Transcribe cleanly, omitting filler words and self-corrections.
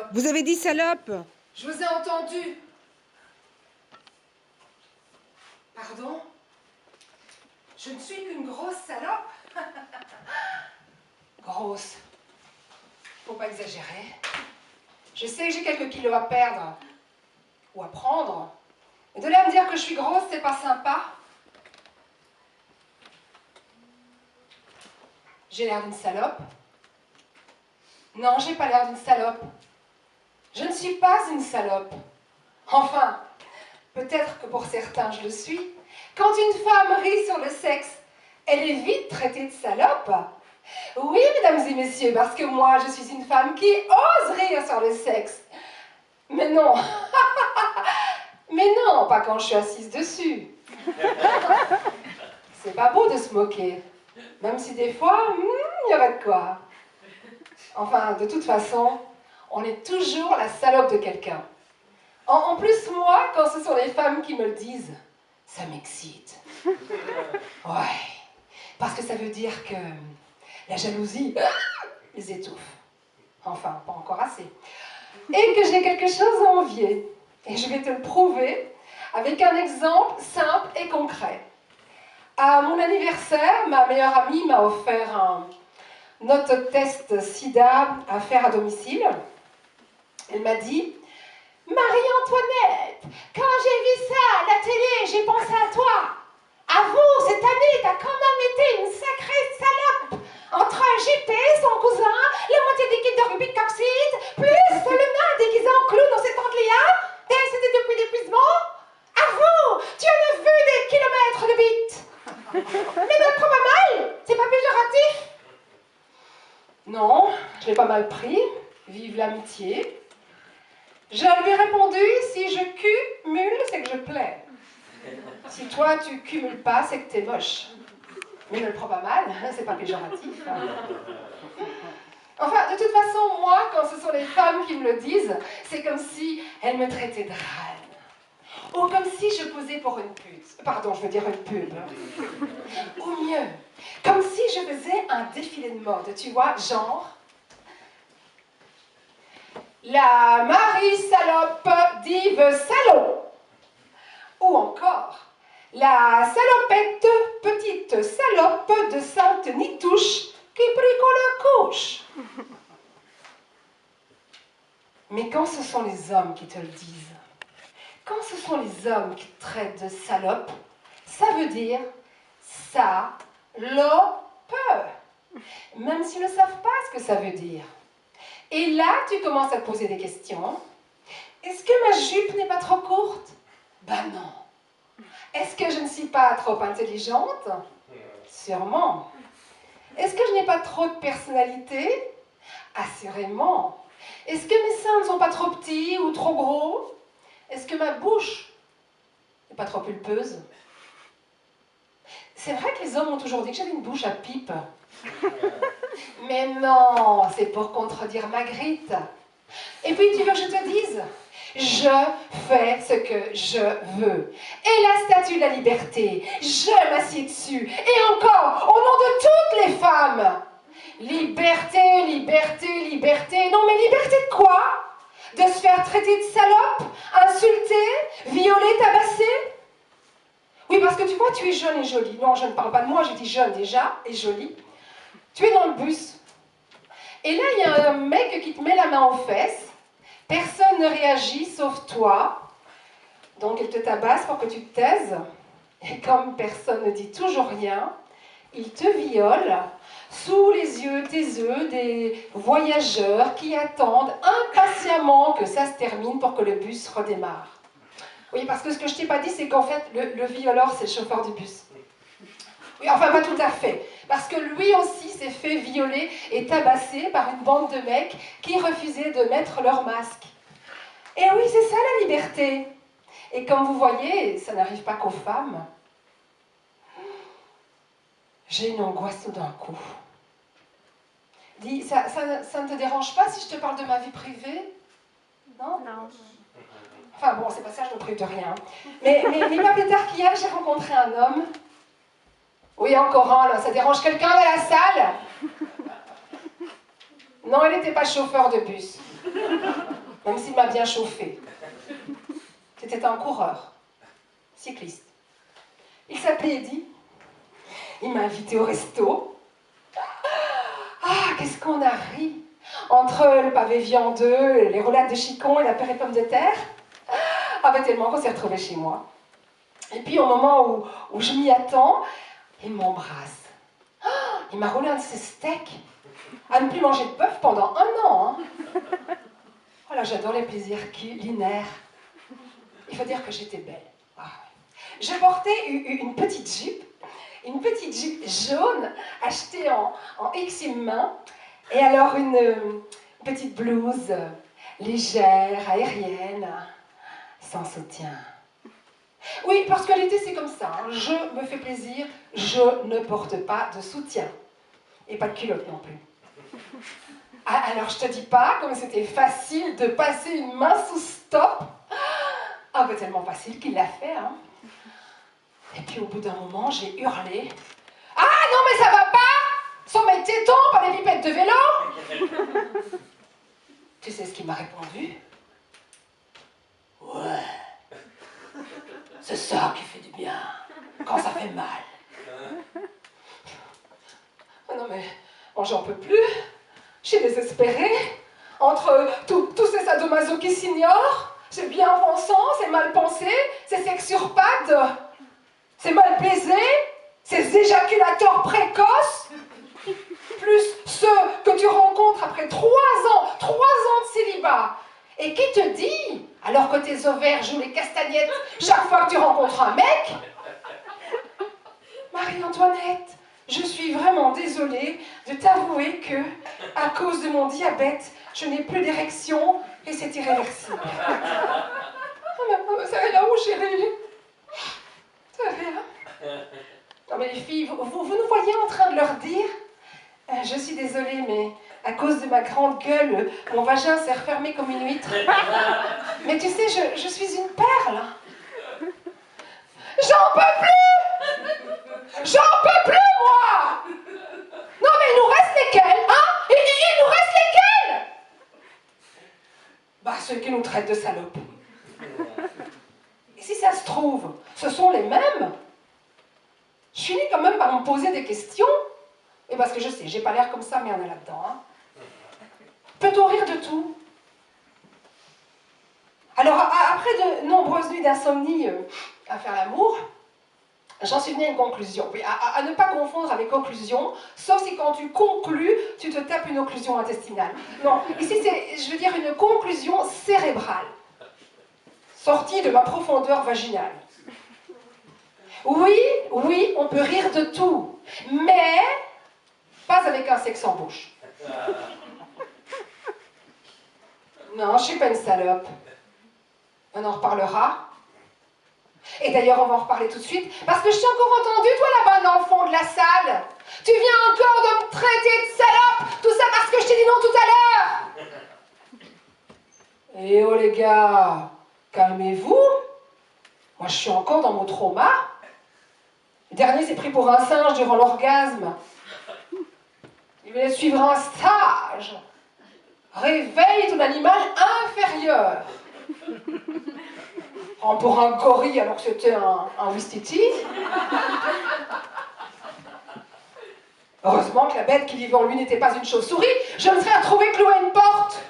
salope. Vous avez dit salope. Je vous ai entendu. Pardon? Je ne suis qu'une grosse salope. Grosse. Faut pas exagérer. Je sais que j'ai quelques kilos à perdre. Ou à prendre. Mais de là à me dire que je suis grosse, c'est pas sympa. J'ai l'air d'une salope? Non, j'ai pas l'air d'une salope. Je ne suis pas une salope. Enfin, peut-être que pour certains je le suis. Quand une femme rit sur le sexe, elle est vite traitée de salope. Oui, mesdames et messieurs, parce que moi, je suis une femme qui ose rire sur le sexe. Mais non, mais non, pas quand je suis assise dessus. C'est pas beau de se moquer, même si des fois, il y aurait de quoi. Enfin, de toute façon, on est toujours la salope de quelqu'un. En plus, moi, quand ce sont les femmes qui me le disent, ça m'excite. Ouais, parce que ça veut dire que la jalousie les étouffe. Enfin, pas encore assez. Et que j'ai quelque chose à envier. Et je vais te le prouver avec un exemple simple et concret. À mon anniversaire, ma meilleure amie m'a offert un autotest SIDA à faire à domicile. Elle m'a dit: Marie-Antoinette, quand j'ai vu ça à la télé, j'ai pensé à toi. Avoue, cette année, t'as quand même été une sacrée salope. Entre un JP, son cousin, la moitié d'équipe de rugby Coxide, plus le nain déguisé en clown dans ses Léa, décédé depuis l'épuisement. Avoue, tu en as vu des kilomètres de bite. Mais ne le prends pas mal, c'est pas péjoratif. Non, je l'ai pas mal pris. Vive l'amitié. Je lui ai répondu: si je cumule, c'est que je plais. Si toi, tu cumules pas, c'est que t'es moche. Mais ne le prends pas mal, c'est pas péjoratif. Enfin, de toute façon, moi, quand ce sont les femmes qui me le disent, c'est comme si elles me traitaient de râle. Ou comme si je posais pour une pute. Pardon, je veux dire une pub. Ou mieux, comme si je faisais un défilé de mode, tu vois, genre... La Marie salope dive salaud. Ou encore, la salopette, petite salope de sainte Nitouche qui bricole couche. Mais quand ce sont les hommes qui te le disent, quand ce sont les hommes qui te traitent de salope, ça veut dire salope. Même s'ils ne savent pas ce que ça veut dire. Et là, tu commences à te poser des questions. Est-ce que ma jupe n'est pas trop courte? Ben non. Est-ce que je ne suis pas trop intelligente? Sûrement. Est-ce que je n'ai pas trop de personnalité? Assurément. Est-ce que mes seins ne sont pas trop petits ou trop gros? Est-ce que ma bouche n'est pas trop pulpeuse? C'est vrai que les hommes ont toujours dit que j'avais une bouche à pipe. Mais non, c'est pour contredire Magritte. Et puis tu veux que je te dise? Je fais ce que je veux. Et la statue de la liberté, je m'assieds dessus. Et encore, au nom de toutes les femmes. Liberté, liberté, liberté. Non mais liberté de quoi? De se faire traiter de salope, insulter, violer, tabasser? Oui, parce que tu vois, tu es jeune et jolie. Non, je ne parle pas de moi, j'ai dit jeune déjà et jolie. Tu es dans le bus. Et là, il y a un mec qui te met la main aux fesses. Personne ne réagit sauf toi. Donc, il te tabasse pour que tu te taises. Et comme personne ne dit toujours rien, il te viole sous les yeux, tes yeux, des voyageurs qui attendent impatiemment que ça se termine pour que le bus redémarre. Oui, parce que ce que je t'ai pas dit, c'est qu'en fait, le violeur, c'est le chauffeur du bus. Oui, enfin, pas tout à fait. Parce que lui aussi s'est fait violer et tabasser par une bande de mecs qui refusaient de mettre leur masque. Et oui, c'est ça la liberté. Et comme vous voyez, ça n'arrive pas qu'aux femmes. J'ai une angoisse tout d'un coup. Dis, ça ne te dérange pas si je te parle de ma vie privée? Non? Non. Enfin bon, c'est pas ça, je ne prive de rien. Mais pas plus tard qu'hier, j'ai rencontré un homme. Oui, encore un, là. Ça dérange quelqu'un dans la salle? Non, il n'était pas chauffeur de bus. même s'il m'a bien chauffé. C'était un coureur, cycliste. Il s'appelait Eddy. Il m'a invité au resto. Ah, qu'est-ce qu'on a ri! Entre le pavé viandeux, les roulades de chicon et la purée de pommes de terre. Ah, bah tellement qu'on s'est retrouvés chez moi. Et puis au moment où je m'y attends, il m'embrasse. Il m'a roulé un de ses steaks. À ne plus manger de bœuf pendant 1 an. Hein. Oh là, j'adore les plaisirs culinaires. Il faut dire que j'étais belle. Ah. Je portais une petite jupe jaune achetée en XM main. Et alors une petite blouse légère, aérienne, sans soutien. Oui, parce que l'été c'est comme ça. Hein. Je me fais plaisir, je ne porte pas de soutien. Et pas de culotte non plus. Ah, alors je te dis pas comme c'était facile de passer une main sous stop. Ah bah tellement facile qu'il l'a fait. Hein. Et puis au bout d'un moment, j'ai hurlé. Ah non mais ça va pas! Sont mes tétons, pas des pipettes de vélo! Tu sais ce qu'il m'a répondu? Ouais. C'est ça qui fait du bien, quand ça fait mal. Oh non mais, bon, j'en peux plus. Je suis désespérée. Entre tous ces sadomaso qui s'ignorent, c'est bien pensant, c'est mal pensé, c'est sexe sur pattes, c'est mal baisé, ces éjaculateurs précoces, plus ceux que tu rencontres après 3 ans de célibat, et qui te dit, alors que tes ovaires jouent les castagnettes chaque fois que tu rencontres un mec, Marie-Antoinette, je suis vraiment désolée de t'avouer que, à cause de mon diabète, je n'ai plus d'érection et c'est irréversible. Oh, mais ça va là où, chérie? Ça va. Non mais les filles, vous nous voyez en train de leur dire je suis désolée, mais à cause de ma grande gueule, mon vagin s'est refermé comme une huître. Mais tu sais, je suis une perle. J'en peux plus! J'en peux plus, moi! Non, mais il nous reste lesquels, hein? Il nous reste lesquels? Bah, ceux qui nous traitent de salopes. Et si ça se trouve, ce sont les mêmes? Je finis quand même par me poser des questions. Et parce que je sais, j'ai pas l'air comme ça, mais il y en a là-dedans. Hein. Peut-on rire de tout? Alors, après de nombreuses nuits d'insomnie à faire l'amour, j'en suis venue à une conclusion. Oui, à ne pas confondre avec occlusion, sauf si quand tu conclus, tu te tapes une occlusion intestinale. Non, ici c'est, je veux dire, une conclusion cérébrale, sortie de ma profondeur vaginale. Oui, on peut rire de tout, mais pas avec un sexe en bouche. Non, je suis pas une salope. On en reparlera. Et d'ailleurs, on va en reparler tout de suite, parce que je t'ai encore entendu, toi, là-bas, dans le fond de la salle. Tu viens encore de me traiter de salope, tout ça parce que je t'ai dit non tout à l'heure. Eh oh, les gars, calmez-vous. Moi, je suis encore dans mon trauma. Le dernier s'est pris pour un singe durant l'orgasme. Il venait de suivre un stage. Réveille ton animal inférieur. Pour un gorille alors que c'était un ouistiti. Heureusement que la bête qui vivait en lui n'était pas une chauve-souris, je me serais retrouvée clouée à une porte.